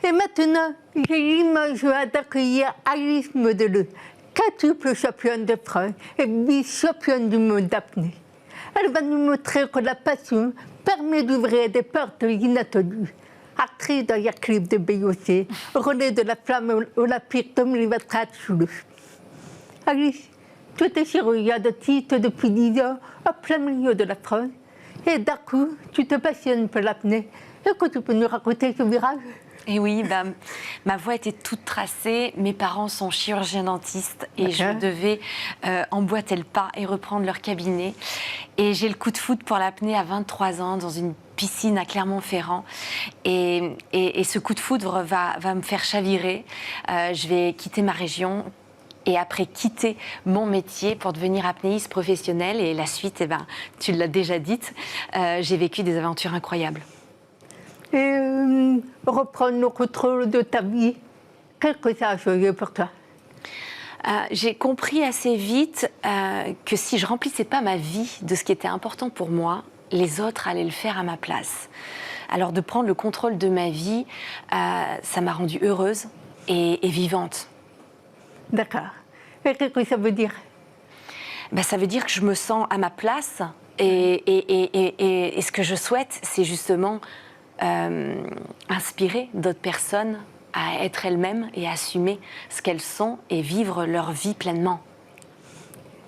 Et maintenant, j'ai l'immense joie d'accueillir Alice Modeleux, quadruple championne de France et vice-championne du monde d'apnée. Elle va nous montrer que la passion permet d'ouvrir des portes inattendues. Actrice dans les clips de Beyoncé, relais de la flamme olympique comme les Chulu. Alice, tu étais chirurgien de titre depuis 10 ans, en plein milieu de la France. Et d'un coup, tu te passionnes pour l'apnée. Est-ce que tu peux nous raconter ce virage? Et oui, ma voie était toute tracée. Mes parents sont chirurgiens-dentistes et je devais emboîter le pas et reprendre leur cabinet. Et j'ai le coup de foudre pour l'apnée à 23 ans dans une piscine à Clermont-Ferrand. Et ce coup de foudre va me faire chavirer. Je vais quitter ma région et après quitter mon métier pour devenir apnéiste professionnelle. Et la suite, tu l'as déjà dite, j'ai vécu des aventures incroyables. Et reprendre le contrôle de ta vie, qu'est-ce que ça a changé pour toi? J'ai compris assez vite que si je remplissais pas ma vie de ce qui était important pour moi, les autres allaient le faire à ma place. Alors de prendre le contrôle de ma vie, ça m'a rendue heureuse et vivante. D'accord. Et qu'est-ce que ça veut dire? Ça veut dire que je me sens à ma place et ce que je souhaite, c'est justement inspirer d'autres personnes à être elles-mêmes et assumer ce qu'elles sont et vivre leur vie pleinement.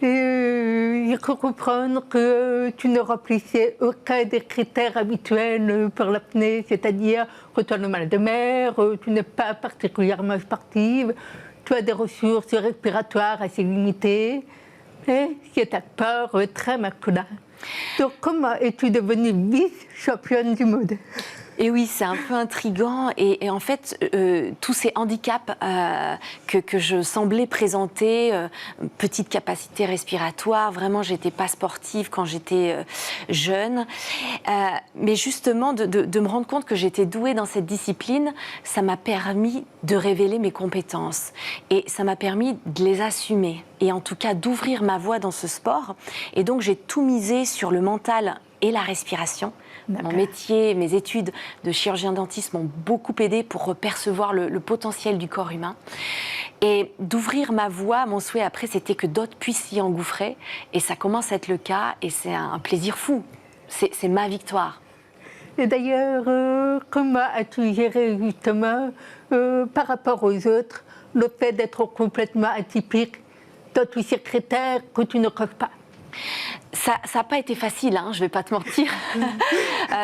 Il faut comprendre que tu ne remplissais aucun des critères habituels pour l'apnée, c'est-à-dire que tu as le mal de mer, tu n'es pas particulièrement sportive, tu as des ressources respiratoires assez limitées, et c'est un sport très masculin. Donc comment es-tu devenue vice-championne du monde? Et oui, c'est un peu intriguant et en fait, tous ces handicaps que je semblais présenter, petite capacité respiratoire, vraiment, j'étais pas sportive quand j'étais jeune, mais justement, de me rendre compte que j'étais douée dans cette discipline, ça m'a permis de révéler mes compétences et ça m'a permis de les assumer et en tout cas d'ouvrir ma voie dans ce sport. Et donc, j'ai tout misé sur le mental et la respiration. Mon métier, mes études de chirurgien-dentiste m'ont beaucoup aidé pour percevoir le potentiel du corps humain. Et d'ouvrir ma voie, mon souhait après, c'était que d'autres puissent s'y engouffrer. Et ça commence à être le cas et c'est un plaisir fou. C'est ma victoire. Et d'ailleurs, comment as-tu géré justement, par rapport aux autres, le fait d'être complètement atypique dans tous ces critères que tu ne crois pas? Ça n'a pas été facile, je ne vais pas te mentir,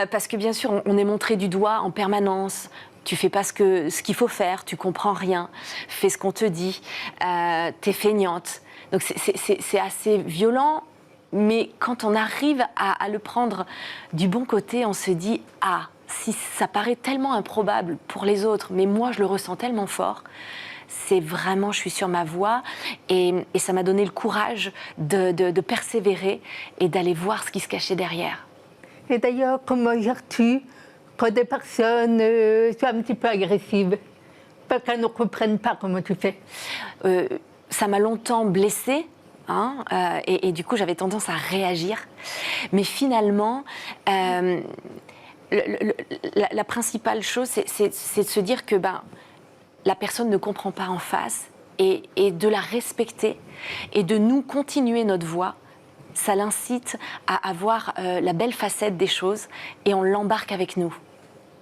parce que bien sûr, on est montré du doigt en permanence. Tu fais pas ce qu'il faut faire, tu comprends rien, fais ce qu'on te dit, t'es feignante. Donc c'est assez violent, mais quand on arrive à le prendre du bon côté, on se dit « Ah, si ça paraît tellement improbable pour les autres, mais moi je le ressens tellement fort », c'est vraiment, je suis sur ma voie et ça m'a donné le courage de persévérer et d'aller voir ce qui se cachait derrière. Et d'ailleurs, comment gères-tu quand des personnes sont un petit peu agressives, parce qu'elles ne comprennent pas comment tu fais? Ça m'a longtemps blessée. Et du coup, j'avais tendance à réagir. Mais finalement, la principale chose, c'est de se dire que la personne ne comprend pas en face et de la respecter et de nous continuer notre voie. Ça l'incite à avoir la belle facette des choses et on l'embarque avec nous.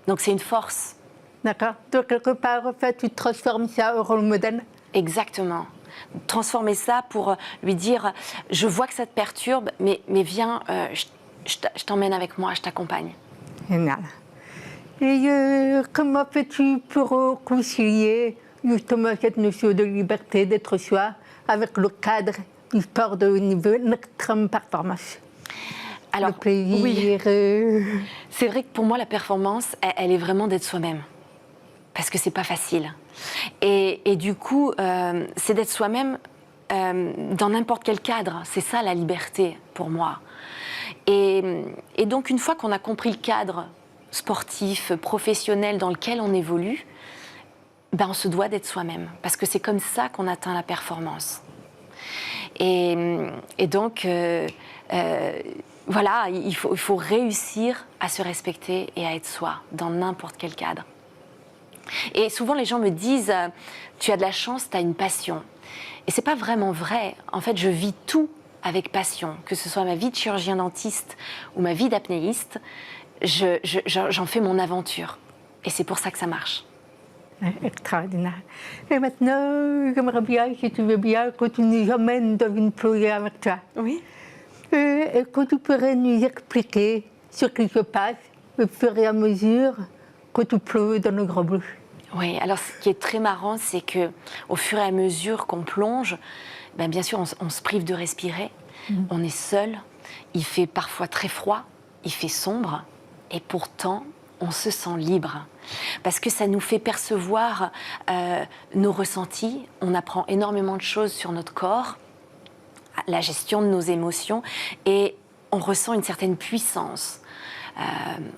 Donc c'est une force. D'accord. Donc quelque part, en fait, tu transformes ça en rôle modèle? Exactement. Transformer ça pour lui dire « Je vois que ça te perturbe, mais viens, je t'emmène avec moi, je t'accompagne. » Génial. Et comment fais-tu pour concilier justement cette notion de liberté d'être soi avec le cadre du sport de haut niveau, l'extrême performance? Alors, le plaisir. Oui. C'est vrai que pour moi, la performance, elle est vraiment d'être soi-même. Parce que c'est pas facile. Et du coup, c'est d'être soi-même dans n'importe quel cadre. C'est ça la liberté pour moi. Et donc, une fois qu'on a compris le cadre sportif, professionnel dans lequel on évolue, on se doit d'être soi-même. Parce que c'est comme ça qu'on atteint la performance. Et donc, voilà, il faut réussir à se respecter et à être soi dans n'importe quel cadre. Et souvent, les gens me disent tu as de la chance, tu as une passion. Et c'est pas vraiment vrai. En fait, je vis tout avec passion. Que ce soit ma vie de chirurgien-dentiste ou ma vie d'apnéiste, j'en fais mon aventure. Et c'est pour ça que ça marche. Extraordinaire. Et maintenant, j'aimerais bien, si tu veux bien, que tu nous emmènes dans une plongée avec toi. Oui. Et que tu pourrais nous expliquer ce qui se passe au fur et à mesure que tu plonges dans le Grand Bleu. Oui, alors ce qui est très marrant, c'est que au fur et à mesure qu'on plonge, ben bien sûr, on se prive de respirer, on est seul, il fait parfois très froid, il fait sombre, et pourtant, on se sent libre. Parce que ça nous fait percevoir nos ressentis, on apprend énormément de choses sur notre corps, la gestion de nos émotions, et on ressent une certaine puissance.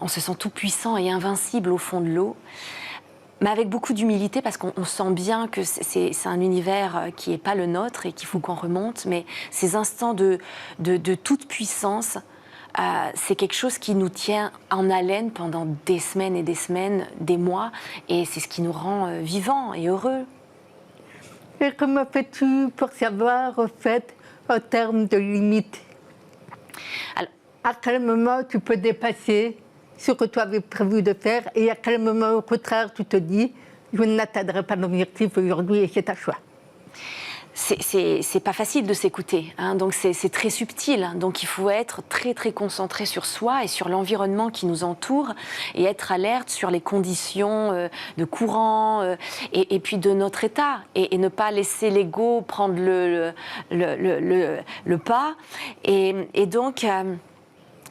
On se sent tout puissant et invincible au fond de l'eau, mais avec beaucoup d'humilité, parce qu'on sent bien que c'est un univers qui n'est pas le nôtre et qu'il faut qu'on remonte, mais ces instants de toute puissance, c'est quelque chose qui nous tient en haleine pendant des semaines, des mois, et c'est ce qui nous rend vivants et heureux. Et comment fais-tu pour savoir, en fait, en termes de limites? Alors, à quel moment tu peux dépasser ce que tu avais prévu de faire et à quel moment, au contraire, tu te dis « je n'atteindrai pas l'objectif aujourd'hui et c'est un choix ». C'est pas facile de s'écouter, hein, donc c'est très subtil. Donc il faut être très très concentré sur soi et sur l'environnement qui nous entoure et être alerte sur les conditions de courant et puis de notre état et ne pas laisser l'ego prendre le pas. Et donc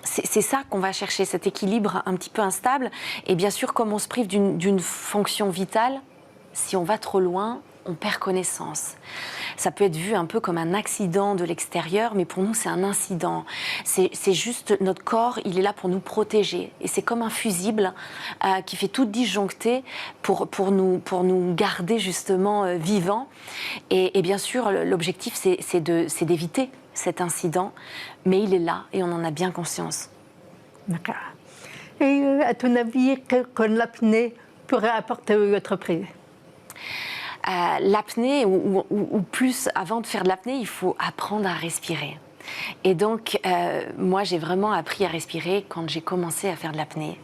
c'est ça qu'on va chercher, cet équilibre un petit peu instable. Et bien sûr, comme on se prive d'une fonction vitale, si on va trop loin, on perd connaissance. Ça peut être vu un peu comme un accident de l'extérieur, mais pour nous, c'est un incident. C'est juste notre corps, il est là pour nous protéger. Et c'est comme un fusible qui fait tout disjoncter pour nous garder justement vivants. Et bien sûr, l'objectif, c'est d'éviter cet incident, mais il est là et on en a bien conscience. D'accord. Et à ton avis, qu'est-ce que l'apnée pourrait apporter aux entreprises? L'apnée, ou plus, avant de faire de l'apnée, il faut apprendre à respirer. Et donc, moi, j'ai vraiment appris à respirer quand j'ai commencé à faire de l'apnée.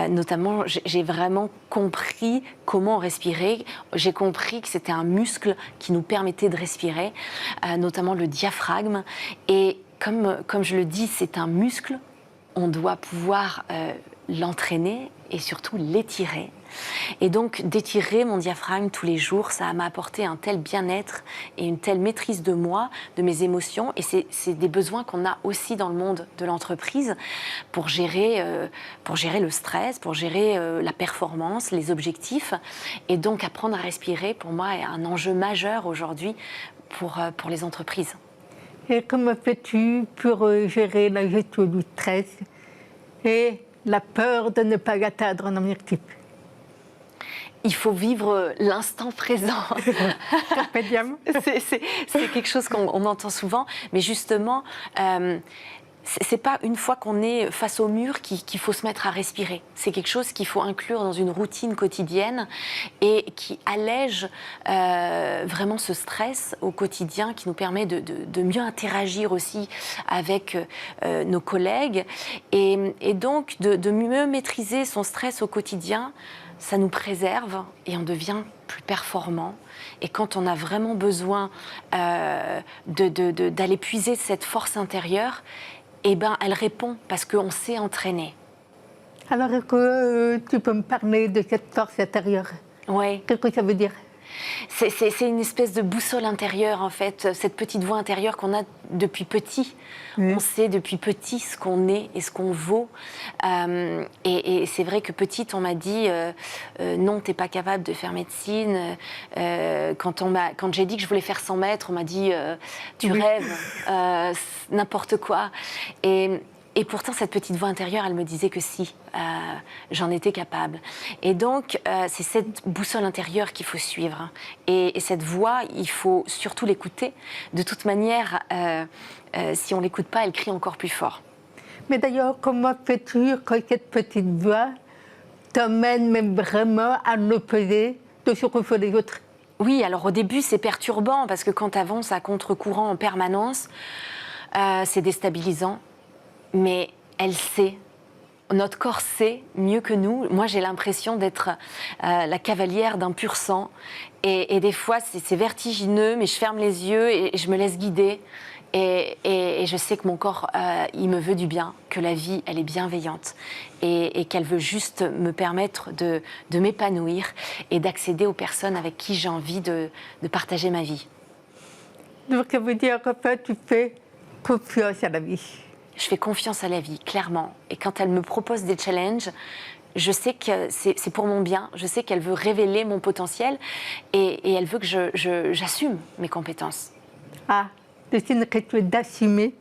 Notamment, j'ai vraiment compris comment respirer. J'ai compris que c'était un muscle qui nous permettait de respirer, notamment le diaphragme. Et comme je le dis, c'est un muscle, on doit pouvoir l'entraîner et surtout l'étirer. Et donc, d'étirer mon diaphragme tous les jours, ça m'a apporté un tel bien-être et une telle maîtrise de moi, de mes émotions. Et c'est des besoins qu'on a aussi dans le monde de l'entreprise pour gérer le stress, pour gérer la performance, les objectifs. Et donc, apprendre à respirer, pour moi, est un enjeu majeur aujourd'hui pour les entreprises. Et comment fais-tu pour gérer la gestion du stress et la peur de ne pas atteindre un objectif? Il faut vivre l'instant présent. C'est quelque chose qu'on entend souvent, mais justement, c'est pas une fois qu'on est face au mur qu'il faut se mettre à respirer. C'est quelque chose qu'il faut inclure dans une routine quotidienne et qui allège vraiment ce stress au quotidien, qui nous permet de mieux interagir aussi avec nos collègues et donc de mieux maîtriser son stress au quotidien. Ça nous préserve et on devient plus performant. Et quand on a vraiment besoin d'aller puiser cette force intérieure, eh ben, elle répond parce qu'on s'est entraîné. Alors, tu peux me parler de cette force intérieure? Oui. Qu'est-ce que ça veut dire? C'est une espèce de boussole intérieure, en fait, cette petite voix intérieure qu'on a depuis petit. Oui. On sait depuis petit ce qu'on est et ce qu'on vaut. Et c'est vrai que petite, on m'a dit non, t'es pas capable de faire médecine. Quand j'ai dit que je voulais faire 100 mètres, on m'a dit tu rêves, n'importe quoi. Et pourtant, cette petite voix intérieure, elle me disait que si, j'en étais capable. Et donc, c'est cette boussole intérieure qu'il faut suivre. Et cette voix, il faut surtout l'écouter. De toute manière, si on ne l'écoute pas, elle crie encore plus fort. Mais d'ailleurs, comment fais-tu quand cette petite voix t'emmène même vraiment à l'opposé de ce que font les autres. Oui, alors au début, c'est perturbant parce que quand tu avances à contre-courant en permanence, c'est déstabilisant. Mais elle sait. Notre corps sait mieux que nous. Moi, j'ai l'impression d'être la cavalière d'un pur sang. Et des fois, c'est vertigineux, mais je ferme les yeux et je me laisse guider. Et je sais que mon corps, il me veut du bien, que la vie, elle est bienveillante. Et qu'elle veut juste me permettre de m'épanouir et d'accéder aux personnes avec qui j'ai envie de partager ma vie. Donc, ça veut dire qu'en fait, tu fais confiance à la vie. Je fais confiance à la vie, clairement. Et quand elle me propose des challenges, je sais que c'est pour mon bien. Je sais qu'elle veut révéler mon potentiel et elle veut que j'assume mes compétences. Ah, c'est une question d'assumer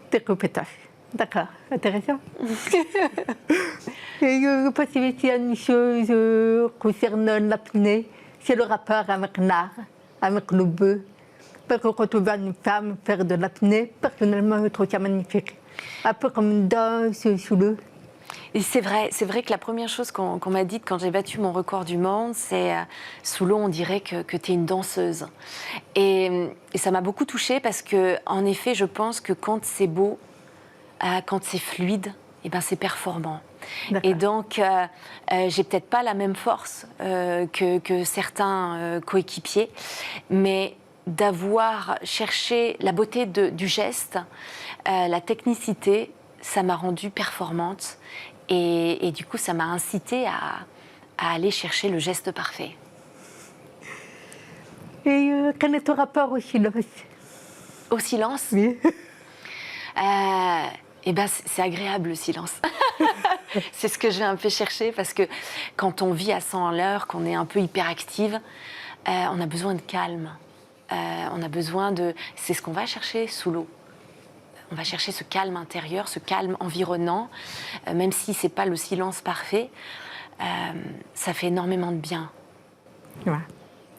tes compétences. D'accord, intéressant. Et je pense qu'il y a une chose concernant l'apnée, c'est le rapport avec l'art, avec le beau. Parce que quand on voit une femme faire de l'apnée, personnellement, je trouve ça magnifique. Un peu comme une danse sous l'eau. Et c'est vrai que la première chose qu'on m'a dite quand j'ai battu mon record du monde, c'est sous l'eau, on dirait que tu es une danseuse. Et ça m'a beaucoup touchée parce que, en effet, je pense que quand c'est beau, quand c'est fluide, eh ben, c'est performant. Et donc, j'ai peut-être pas la même force que certains coéquipiers, mais d'avoir cherché la beauté du geste, la technicité, ça m'a rendue performante et du coup ça m'a incitée à aller chercher le geste parfait. Et quel est ton rapport au silence? Au silence? Oui. Eh ben, c'est agréable le silence. C'est ce que je vais un peu chercher parce que quand on vit à 100 à l'heure, qu'on est un peu hyperactive, on a besoin de calme. On a besoin de... C'est ce qu'on va chercher sous l'eau. On va chercher ce calme intérieur, ce calme environnant, même si ce n'est pas le silence parfait, ça fait énormément de bien. Ouais.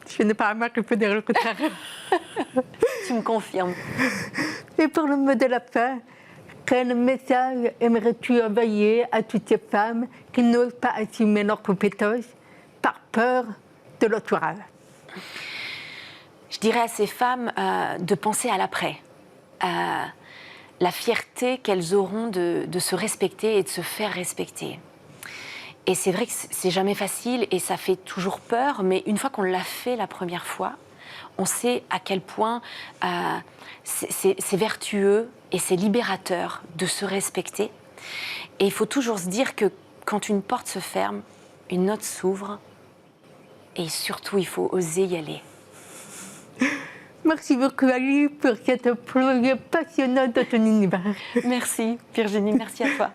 Je n'ai pas à moi que je peux dire le contraire. Tu me confirmes. Et pour le mot de la fin, quel message aimerais-tu envoyer à toutes ces femmes qui n'osent pas assumer leurs compétences par peur de l'entourage? Je dirais à ces femmes de penser à l'après. La fierté qu'elles auront de se respecter et de se faire respecter. Et c'est vrai que c'est jamais facile et ça fait toujours peur, mais une fois qu'on l'a fait la première fois, on sait à quel point c'est vertueux et c'est libérateur de se respecter. Et il faut toujours se dire que quand une porte se ferme, une autre s'ouvre et surtout il faut oser y aller. Merci beaucoup Ali pour cette plongée passionnante de ton univers. Merci Virginie, merci à toi.